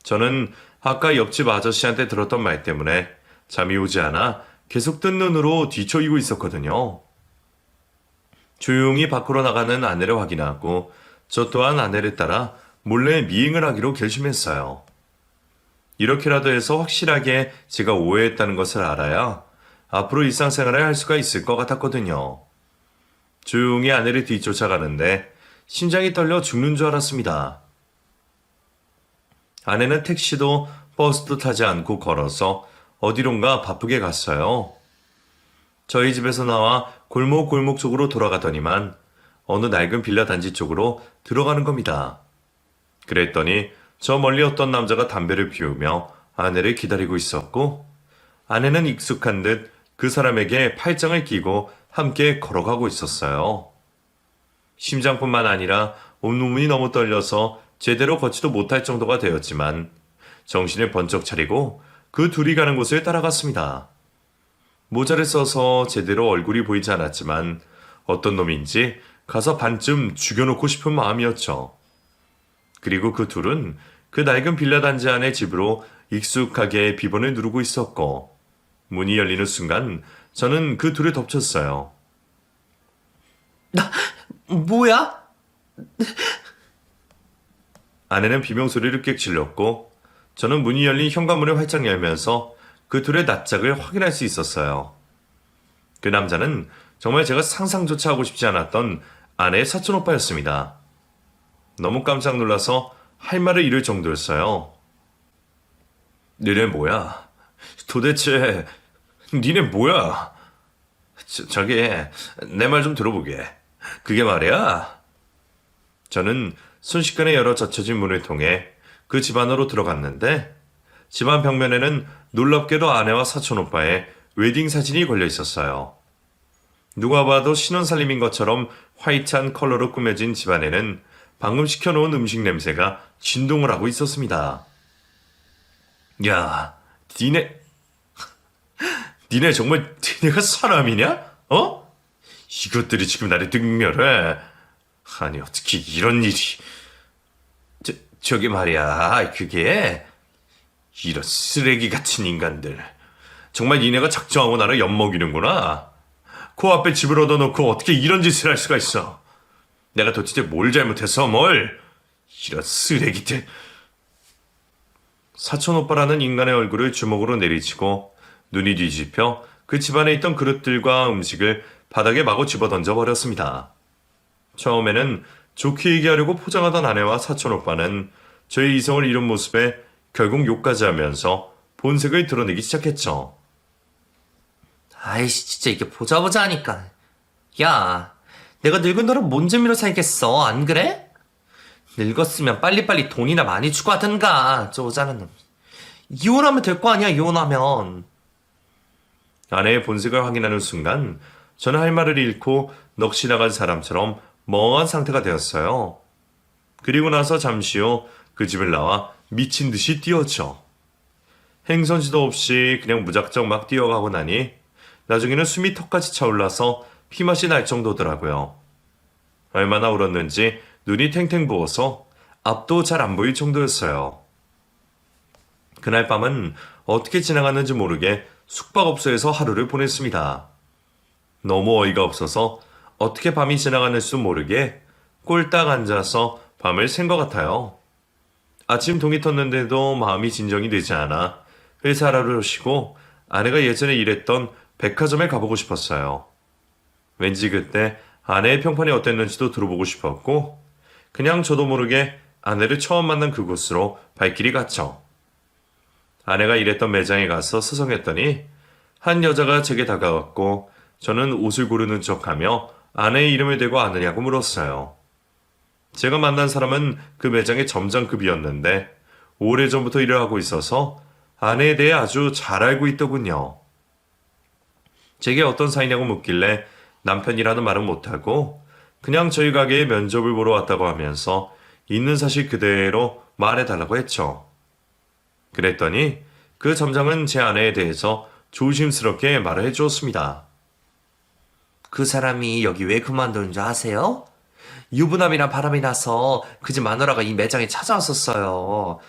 저는 아까 옆집 아저씨한테 들었던 말 때문에 잠이 오지 않아 계속 뜬 눈으로 뒤척이고 있었거든요. 조용히 밖으로 나가는 아내를 확인하고 저 또한 아내를 따라 몰래 미행을 하기로 결심했어요. 이렇게라도 해서 확실하게 제가 오해했다는 것을 알아야 앞으로 일상생활을 할 수가 있을 것 같았거든요. 조용히 아내를 뒤쫓아가는데 심장이 떨려 죽는 줄 알았습니다. 아내는 택시도 버스도 타지 않고 걸어서 어디론가 바쁘게 갔어요. 저희 집에서 나와 골목 쪽으로 돌아가더니만 어느 낡은 빌라 단지 쪽으로 들어가는 겁니다. 그랬더니 저 멀리 어떤 남자가 담배를 피우며 아내를 기다리고 있었고 아내는 익숙한 듯 그 사람에게 팔짱을 끼고 함께 걸어가고 있었어요. 심장뿐만 아니라 온몸이 너무 떨려서 제대로 걷지도 못할 정도가 되었지만 정신을 번쩍 차리고 그 둘이 가는 곳을 따라갔습니다. 모자를 써서 제대로 얼굴이 보이지 않았지만 어떤 놈인지 가서 반쯤 죽여놓고 싶은 마음이었죠. 그리고 그 둘은 그 낡은 빌라 단지 안의 집으로 익숙하게 비번을 누르고 있었고 문이 열리는 순간 저는 그 둘을 덮쳤어요. 뭐야? 아내는 비명소리를 꽥 질렀고 저는 문이 열린 현관문을 활짝 열면서 그 둘의 낯짝을 확인할 수 있었어요. 그 남자는 정말 제가 상상조차 하고 싶지 않았던 아내의 사촌 오빠였습니다. 너무 깜짝 놀라서 할 말을 잃을 정도였어요. 니네 뭐야? 도대체 니네 뭐야? 저기 내 말 좀 들어보게. 그게 말이야. 저는 순식간에 열어 젖혀진 문을 통해 그 집 안으로 들어갔는데 집안 벽면에는 놀랍게도 아내와 사촌 오빠의 웨딩 사진이 걸려 있었어요. 누가 봐도 신혼살림인 것처럼 화이트한 컬러로 꾸며진 집안에는 방금 시켜놓은 음식 냄새가 진동을 하고 있었습니다. 야, 니네 정말 니네가 사람이냐? 이것들이 지금 나를 능멸해. 아니 어떻게 이런 일이. 저기 말이야, 그게 이런 쓰레기 같은 인간들. 정말 니네가 작정하고 나를 엿먹이는구나. 코앞에 집을 얻어놓고 어떻게 이런 짓을 할 수가 있어. 내가 도대체 뭘 잘못해서 뭘. 이런 쓰레기들. 사촌오빠라는 인간의 얼굴을 주먹으로 내리치고 눈이 뒤집혀 그 집안에 있던 그릇들과 음식을 바닥에 마구 집어던져 버렸습니다. 처음에는 좋게 얘기하려고 포장하던 아내와 사촌오빠는 저의 이성을 잃은 모습에 결국 욕까지 하면서 본색을 드러내기 시작했죠. 아이씨, 진짜 이게 보자 하니까. 야, 내가 늙은 너랑 뭔 재미로 살겠어, 안 그래? 늙었으면 빨리빨리 돈이나 많이 주고 하든가, 저 오자는 놈. 이혼하면 될 거 아니야, 이혼하면. 아내의 본색을 확인하는 순간 저는 할 말을 잃고 넋이 나간 사람처럼 멍한 상태가 되었어요. 그리고 나서 잠시 후 그 집을 나와 미친 듯이 뛰었죠. 행선지도 없이 그냥 무작정 막 뛰어가고 나니 나중에는 숨이 턱까지 차올라서 피맛이 날 정도더라고요. 얼마나 울었는지 눈이 탱탱 부어서 앞도 잘 안 보일 정도였어요. 그날 밤은 어떻게 지나갔는지 모르게 숙박업소에서 하루를 보냈습니다. 너무 어이가 없어서 어떻게 밤이 지나갔는지도 모르게 꼴딱 앉아서 밤을 샌 것 같아요. 아침 동이 텄는데도 마음이 진정이 되지 않아 회사 하루를 쉬고 아내가 예전에 일했던 백화점에 가보고 싶었어요. 왠지 그때 아내의 평판이 어땠는지도 들어보고 싶었고 그냥 저도 모르게 아내를 처음 만난 그곳으로 발길이 갔죠. 아내가 일했던 매장에 가서 수성했더니 한 여자가 제게 다가왔고 저는 옷을 고르는 척하며 아내의 이름을 대고 아느냐고 물었어요. 제가 만난 사람은 그 매장의 점장급이었는데 오래전부터 일을 하고 있어서 아내에 대해 아주 잘 알고 있더군요. 제게 어떤 사이냐고 묻길래 남편이라는 말은 못하고 그냥 저희 가게에 면접을 보러 왔다고 하면서 있는 사실 그대로 말해달라고 했죠. 그랬더니 그 점장은 제 아내에 대해서 조심스럽게 말을 해주었습니다. 그 사람이 여기 왜 그만두는 줄 아세요? 유부남이랑 바람이 나서 그 집 마누라가 이 매장에 찾아왔었어요.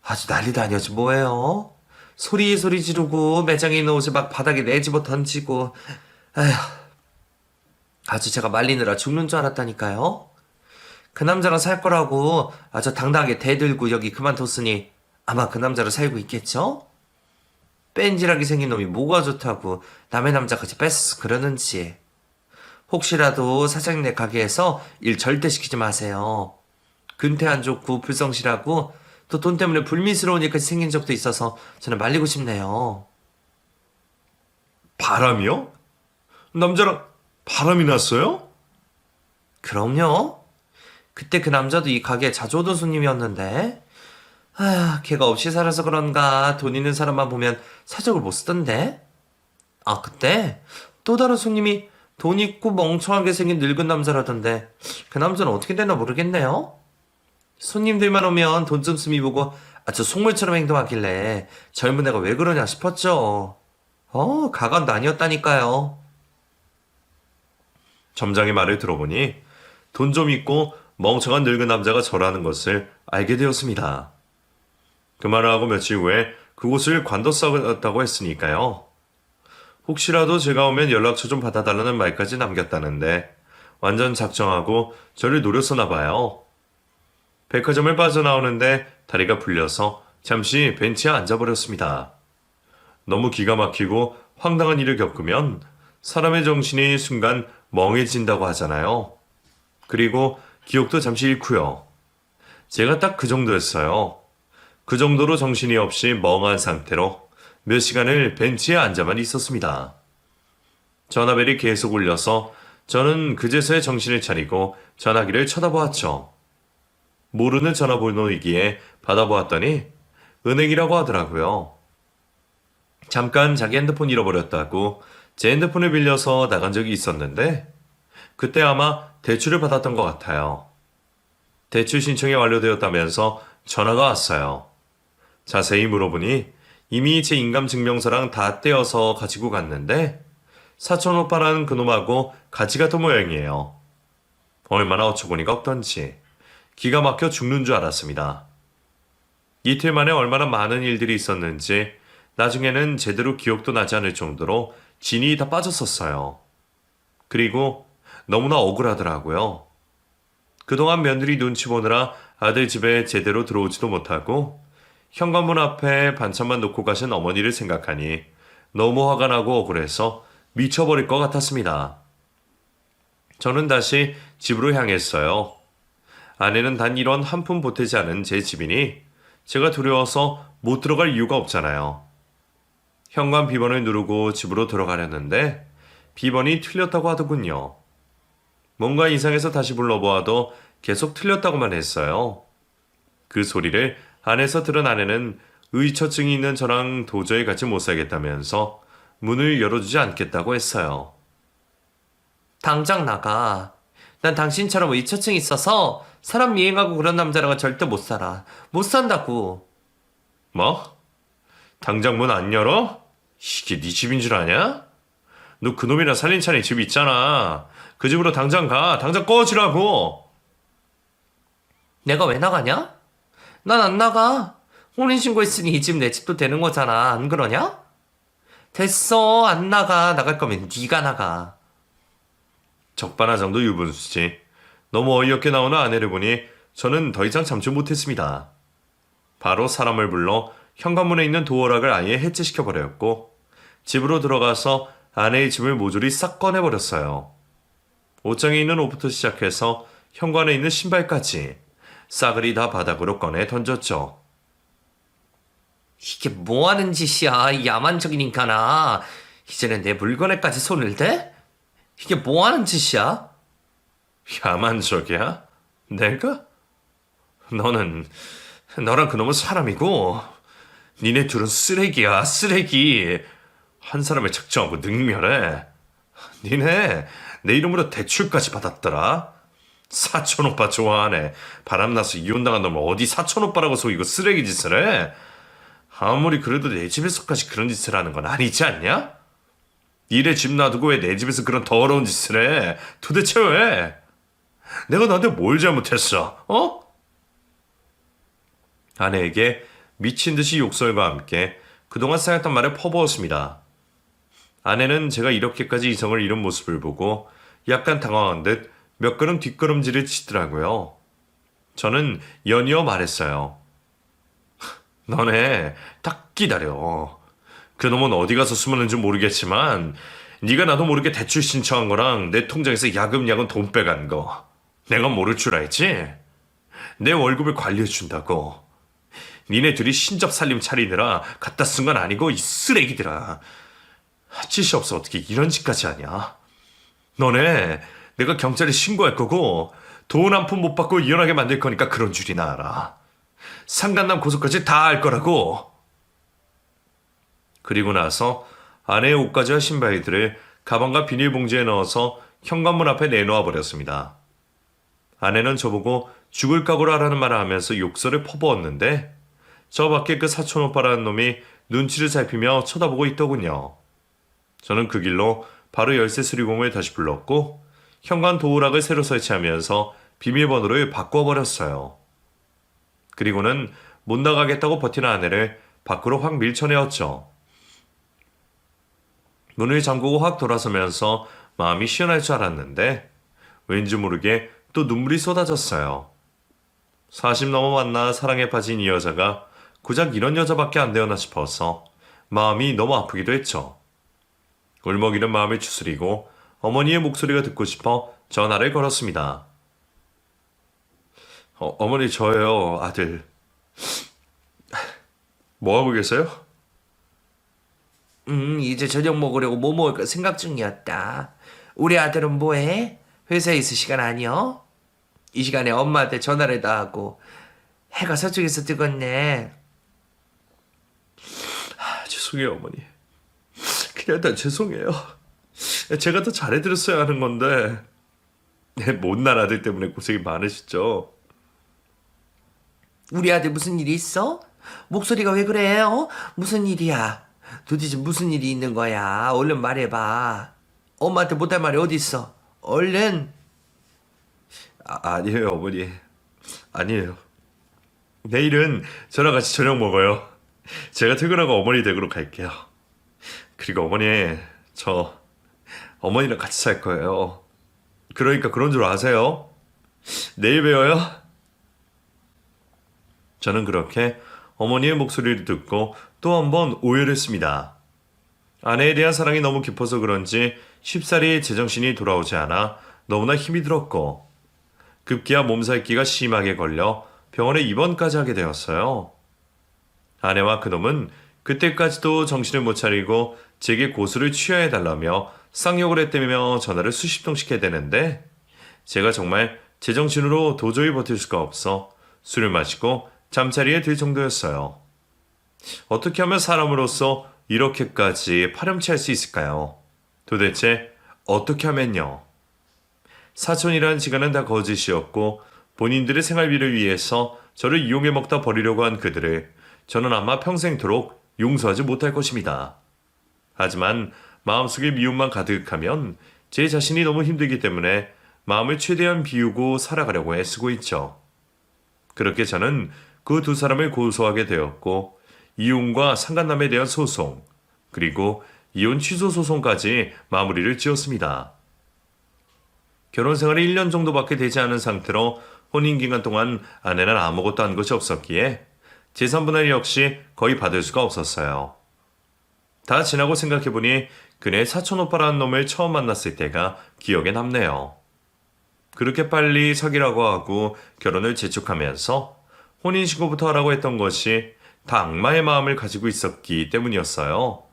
아주 난리도 아니었지 뭐예요? 소리 지르고 매장에 있는 옷을 막 바닥에 내집어 던지고 아휴 아주 제가 말리느라 죽는 줄 알았다니까요. 그 남자랑 살 거라고 아주 당당하게 대들고 여기 그만뒀으니 아마 그 남자로 살고 있겠죠? 뺀질하게 생긴 놈이 뭐가 좋다고 남의 남자까지 뺏어서 그러는지. 혹시라도 사장님네 가게에서 일 절대 시키지 마세요. 근태 안 좋고 불성실하고 또 돈 때문에 불미스러운 일까지 생긴 적도 있어서 저는 말리고 싶네요. 바람이요? 남자랑 바람이 났어요? 그럼요. 그때 그 남자도 이 가게에 자주 오던 손님이었는데 걔가 없이 살아서 그런가 돈 있는 사람만 보면 사적을 못 쓰던데. 그때 또 다른 손님이 돈 있고 멍청하게 생긴 늙은 남자라던데 그 남자는 어떻게 됐나 모르겠네요. 손님들만 오면 돈 좀 쓰미 보고 아주 속물처럼 행동하길래 젊은 애가 왜 그러냐 싶었죠. 가관도 아니었다니까요. 점장의 말을 들어보니 돈 좀 있고 멍청한 늙은 남자가 저라는 것을 알게 되었습니다. 그 말을 하고 며칠 후에 그곳을 관뒀다고 했으니까요. 혹시라도 제가 오면 연락처 좀 받아달라는 말까지 남겼다는데 완전 작정하고 저를 노렸었나 봐요. 백화점을 빠져나오는데 다리가 풀려서 잠시 벤치에 앉아버렸습니다. 너무 기가 막히고 황당한 일을 겪으면 사람의 정신이 순간 멍해진다고 하잖아요. 그리고 기억도 잠시 잃고요. 제가 딱 그 정도였어요. 그 정도로 정신이 없이 멍한 상태로 몇 시간을 벤치에 앉아만 있었습니다. 전화벨이 계속 울려서 저는 그제서야 정신을 차리고 전화기를 쳐다보았죠. 모르는 전화번호이기에 받아보았더니 은행이라고 하더라고요. 잠깐 자기 핸드폰 잃어버렸다고 제 핸드폰을 빌려서 나간 적이 있었는데 그때 아마 대출을 받았던 것 같아요. 대출 신청이 완료되었다면서 전화가 왔어요. 자세히 물어보니 이미 제 인감증명서랑 다 떼어서 가지고 갔는데 사촌 오빠라는 그놈하고 같이 갔던 모양이에요. 얼마나 어처구니가 없던지 기가 막혀 죽는 줄 알았습니다. 이틀 만에 얼마나 많은 일들이 있었는지 나중에는 제대로 기억도 나지 않을 정도로 진이 다 빠졌었어요. 그리고 너무나 억울하더라고요. 그동안 며느리 눈치 보느라 아들 집에 제대로 들어오지도 못하고 현관문 앞에 반찬만 놓고 가신 어머니를 생각하니 너무 화가 나고 억울해서 미쳐버릴 것 같았습니다. 저는 다시 집으로 향했어요. 아내는 단 이런 한 푼 보태지 않은 제 집이니 제가 두려워서 못 들어갈 이유가 없잖아요. 현관 비번을 누르고 집으로 들어가려는데 비번이 틀렸다고 하더군요. 뭔가 이상해서 다시 불러보아도 계속 틀렸다고만 했어요. 그 소리를 안에서 들은 아내는 의처증이 있는 저랑 도저히 같이 못 살겠다면서 문을 열어주지 않겠다고 했어요. 당장 나가. 난 당신처럼 의처증 있어서 사람 미행하고 그런 남자랑은 절대 못 살아. 못 산다고. 뭐? 당장 문 안 열어? 이게 네 집인 줄 아냐? 너 그놈이랑 살림차린 집 있잖아. 그 집으로 당장 가. 당장 꺼지라고. 내가 왜 나가냐? 난 안 나가. 혼인신고했으니 이 집 내 집도 되는 거잖아. 안 그러냐? 됐어. 안 나가. 나갈 거면 네가 나가. 적반하장도 유분수지. 너무 어이없게 나오는 아내를 보니 저는 더 이상 참지 못했습니다. 바로 사람을 불러 현관문에 있는 도어락을 아예 해체시켜버렸고 집으로 들어가서 아내의 짐을 모조리 싹 꺼내버렸어요. 옷장에 있는 옷부터 시작해서 현관에 있는 신발까지 싸그리 다 바닥으로 꺼내 던졌죠. 이게 뭐 하는 짓이야, 이 야만적인 인간아. 이제는 내 물건에까지 손을 대? 이게 뭐 하는 짓이야? 야만적이야? 내가? 너랑 그놈은 사람이고 니네 둘은 쓰레기야, 쓰레기. 한 사람을 작정하고 능멸해. 니네 내 이름으로 대출까지 받았더라. 사촌오빠 좋아하네. 바람나서 이혼당한 놈을 어디 사촌오빠라고 속이고 쓰레기 짓을 해? 아무리 그래도 내 집에서까지 그런 짓을 하는 건 아니지 않냐? 니네 집 놔두고 왜 내 집에서 그런 더러운 짓을 해? 도대체 왜? 내가 너한테 뭘 잘못했어? 어? 아내에게 미친 듯이 욕설과 함께 그동안 쌓였던 말을 퍼부었습니다. 아내는 제가 이렇게까지 이성을 잃은 모습을 보고 약간 당황한 듯 몇 걸음 뒷걸음질을 치더라고요. 저는 연이어 말했어요. 너네 딱 기다려. 그놈은 어디 가서 숨었는지 모르겠지만 네가 나도 모르게 대출 신청한 거랑 내 통장에서 야금야금 돈 빼간 거 내가 모를 줄 알지? 내 월급을 관리해준다고. 니네 둘이 신접살림 차리느라 갖다 쓴 건 아니고 이 쓰레기들아. 짓이 없어 어떻게 이런 짓까지 하냐. 너네 내가 경찰에 신고할 거고 돈 한 푼 못 받고 이혼하게 만들 거니까 그런 줄이나 알아. 상간남 고소까지 다 할 거라고. 그리고 나서 아내의 옷가지와 신발들을 가방과 비닐봉지에 넣어서 현관문 앞에 내놓아 버렸습니다. 아내는 저보고 죽을 각오를 하라는 말을 하면서 욕설을 퍼부었는데 저 밖에 그 사촌오빠라는 놈이 눈치를 살피며 쳐다보고 있더군요. 저는 그 길로 바로 열쇠 수리공을 다시 불렀고 현관 도어락을 새로 설치하면서 비밀번호를 바꿔버렸어요. 그리고는 못 나가겠다고 버티는 아내를 밖으로 확 밀쳐내었죠. 문을 잠그고 확 돌아서면서 마음이 시원할 줄 알았는데 왠지 모르게 또 눈물이 쏟아졌어요. 40 넘어 만나 사랑에 빠진 이 여자가 고작 이런 여자밖에 안 되었나 싶어서 마음이 너무 아프기도 했죠. 울먹이는 마음을 추스리고 어머니의 목소리가 듣고 싶어 전화를 걸었습니다. 어머니 저예요, 아들. 뭐하고 계세요? 이제 저녁 먹으려고 뭐 먹을까 생각 중이었다. 우리 아들은 뭐해? 회사에 있을 시간 아니여? 이 시간에 엄마한테 전화를 다 하고 해가 서쪽에서 뜨겠네. 죄송해요, 어머니. 그냥 다 죄송해요. 제가 더 잘해드렸어야 하는 건데 내 못난 아들 때문에 고생이 많으시죠. 우리 아들 무슨 일이 있어? 목소리가 왜 그래? 무슨 일이야? 도대체 무슨 일이 있는 거야? 얼른 말해봐. 엄마한테 못할 말이 어디 있어? 얼른. 아니에요, 어머니. 아니에요. 내일은 저랑 같이 저녁 먹어요. 제가 퇴근하고 어머니 댁으로 갈게요. 그리고 어머니, 저 어머니랑 같이 살 거예요. 그러니까 그런 줄 아세요. 내일 봬요. 저는 그렇게 어머니의 목소리를 듣고 또 한 번 오해를 했습니다. 아내에 대한 사랑이 너무 깊어서 그런지 쉽사리 제정신이 돌아오지 않아 너무나 힘이 들었고 급기야 몸살기가 심하게 걸려 병원에 입원까지 하게 되었어요. 아내와 그놈은 그때까지도 정신을 못 차리고 제게 고수를 취하해달라며 쌍욕을 했다며 전화를 수십 통씩 해대는데 제가 정말 제정신으로 도저히 버틸 수가 없어 술을 마시고 잠자리에 들 정도였어요. 어떻게 하면 사람으로서 이렇게까지 파렴치할 수 있을까요? 도대체 어떻게 하면요? 사촌이라는 시간은 다 거짓이었고 본인들의 생활비를 위해서 저를 이용해 먹다 버리려고 한 그들을 저는 아마 평생토록 용서하지 못할 것입니다. 하지만 마음속에 미움만 가득하면 제 자신이 너무 힘들기 때문에 마음을 최대한 비우고 살아가려고 애쓰고 있죠. 그렇게 저는 그 두 사람을 고소하게 되었고 이혼과 상간남에 대한 소송 그리고 이혼 취소 소송까지 마무리를 지었습니다. 결혼 생활이 1년 정도밖에 되지 않은 상태로 혼인기간 동안 아내는 아무것도 한 것이 없었기에 재산분할 역시 거의 받을 수가 없었어요. 다 지나고 생각해보니 그네 사촌오빠라는 놈을 처음 만났을 때가 기억에 남네요. 그렇게 빨리 사귀라고 하고 결혼을 재촉하면서 혼인신고부터 하라고 했던 것이 다 악마의 마음을 가지고 있었기 때문이었어요.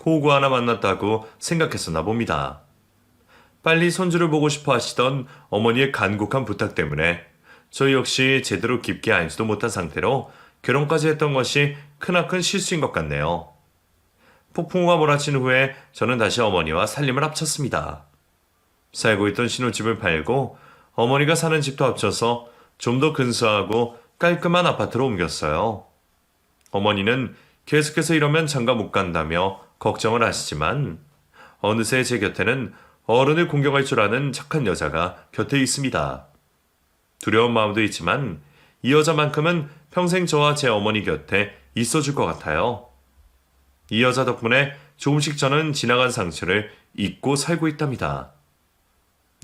호구 하나 만났다고 생각했었나 봅니다. 빨리 손주를 보고 싶어 하시던 어머니의 간곡한 부탁 때문에 저 역시 제대로 깊게 알지도 못한 상태로 결혼까지 했던 것이 크나큰 실수인 것 같네요. 폭풍우가 몰아친 후에 저는 다시 어머니와 살림을 합쳤습니다. 살고 있던 신혼집을 팔고 어머니가 사는 집도 합쳐서 좀 더 근사하고 깔끔한 아파트로 옮겼어요. 어머니는 계속해서 이러면 장가 못 간다며 걱정을 하시지만 어느새 제 곁에는 어른을 공경할 줄 아는 착한 여자가 곁에 있습니다. 두려운 마음도 있지만 이 여자만큼은 평생 저와 제 어머니 곁에 있어줄 것 같아요. 이 여자 덕분에 조금씩 저는 지나간 상처를 잊고 살고 있답니다.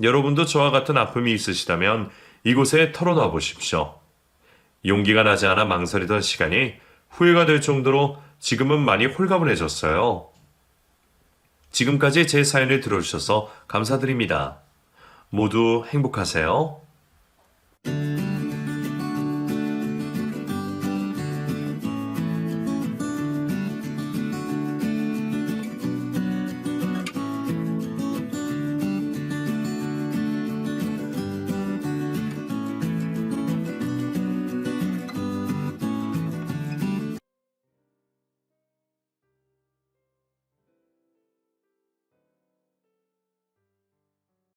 여러분도 저와 같은 아픔이 있으시다면 이곳에 털어놔 보십시오. 용기가 나지 않아 망설이던 시간이 후회가 될 정도로 지금은 많이 홀가분해졌어요. 지금까지 제 사연을 들어주셔서 감사드립니다. 모두 행복하세요.